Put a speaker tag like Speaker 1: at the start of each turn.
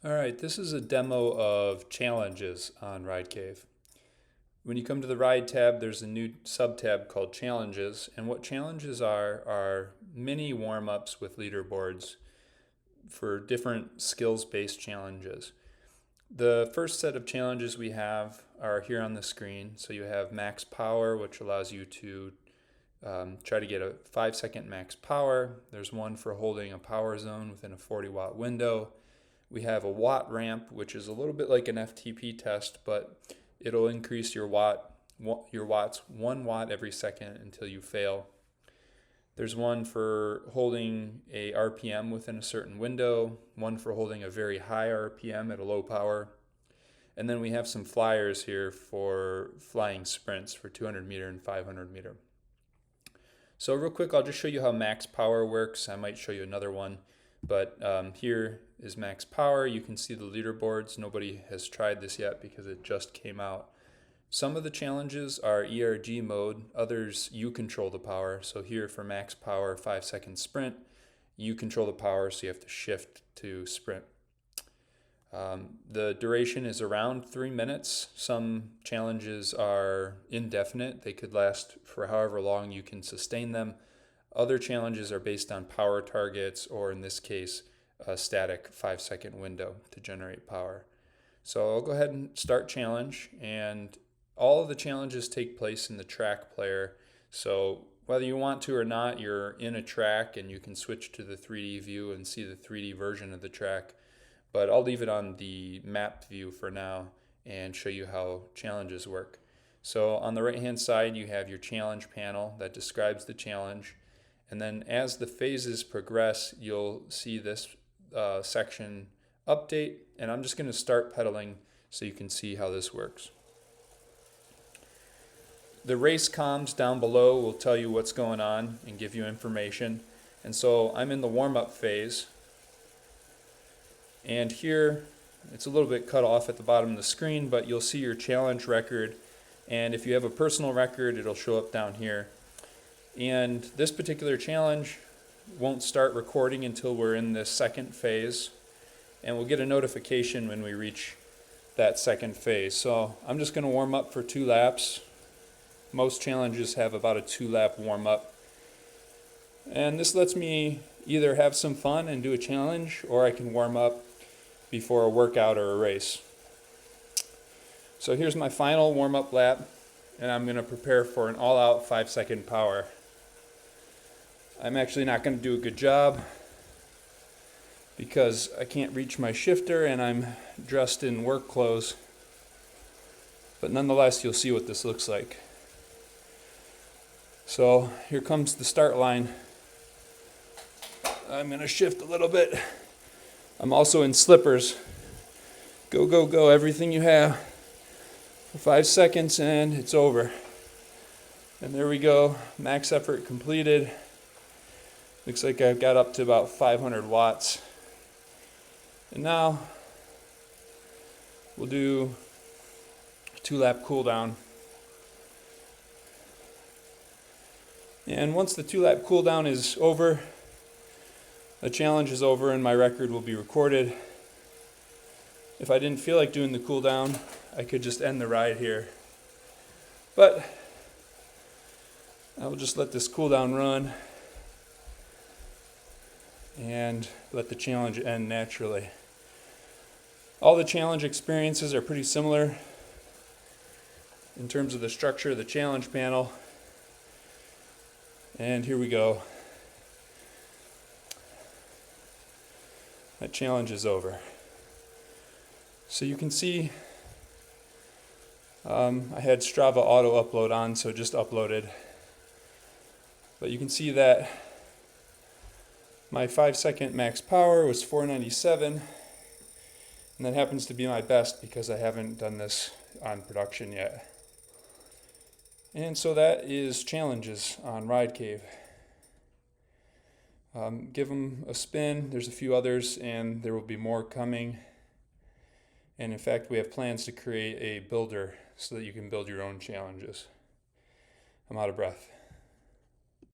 Speaker 1: All right, this is a demo of challenges on RideCave. When you come to the Ride tab, there's a new sub-tab called Challenges, and what challenges are mini warm-ups with leaderboards for different skills-based challenges. The first set of challenges we have are here on the screen. So you have max power, which allows you to try to get a 5-second max power. There's one for holding a power zone within a 40-watt window. We have a watt ramp, which is a little bit like an FTP test, but it'll increase your watts 1 watt every second until you fail. There's one for holding a RPM within a certain window, one for holding a very high RPM at a low power. And then we have some flyers here for flying sprints for 200 meter and 500 meter. So real quick, I'll just show you how max power works. I might show you another one, but here is max power. You can see the leaderboards. Nobody has tried this yet because it just came out. Some of the challenges are ERG mode, others you control the power. So here for max power 5-second sprint, you control the power, so you have to shift to sprint. The duration is around 3 minutes. Some challenges are indefinite. They could last for however long you can sustain them. Other challenges are based on power targets, or in this case, a static 5-second window to generate power. So I'll go ahead and start challenge, and all of the challenges take place in the track player. So whether you want to or not, you're in a track and you can switch to the 3D view and see the 3D version of the track. But I'll leave it on the map view for now and show you how challenges work. So on the right hand side you have your challenge panel that describes the challenge, and then as the phases progress you'll see this section update, and I'm just going to start pedaling so you can see how this works. The race comms down below will tell you what's going on and give you information. And so I'm in the warm-up phase, and here it's a little bit cut off at the bottom of the screen, but you'll see your challenge record, and if you have a personal record it'll show up down here. And this particular challenge won't start recording until we're in the second phase, and we'll get a notification when we reach that second phase. So I'm just going to warm up for 2 laps. Most challenges have about a 2-lap warm-up. And this lets me either have some fun and do a challenge, or I can warm up before a workout or a race. So here's my final warm-up lap, and I'm going to prepare for an all-out 5-second power. I'm actually not going to do a good job because I can't reach my shifter and I'm dressed in work clothes. But nonetheless, you'll see what this looks like. So here comes the start line. I'm going to shift a little bit. I'm also in slippers. Go, go, go, everything you have for 5 seconds and it's over. And there we go, max effort completed. Looks like I've got up to about 500 watts. And now we'll do a 2-lap cool down. And once the 2-lap cool down is over, the challenge is over and my record will be recorded. If I didn't feel like doing the cool down, I could just end the ride here. But I will just let this cool down run and let the challenge end naturally. All the challenge experiences are pretty similar in terms of the structure of the challenge panel. And here we go. That challenge is over. So you can see I had Strava auto upload on, so it just uploaded. But you can see that my 5-second max power was 497, and that happens to be my best because I haven't done this on production yet. And so that is challenges on RideCave. Give them a spin. There's a few others and there will be more coming. And in fact, we have plans to create a builder so that you can build your own challenges. I'm out of breath.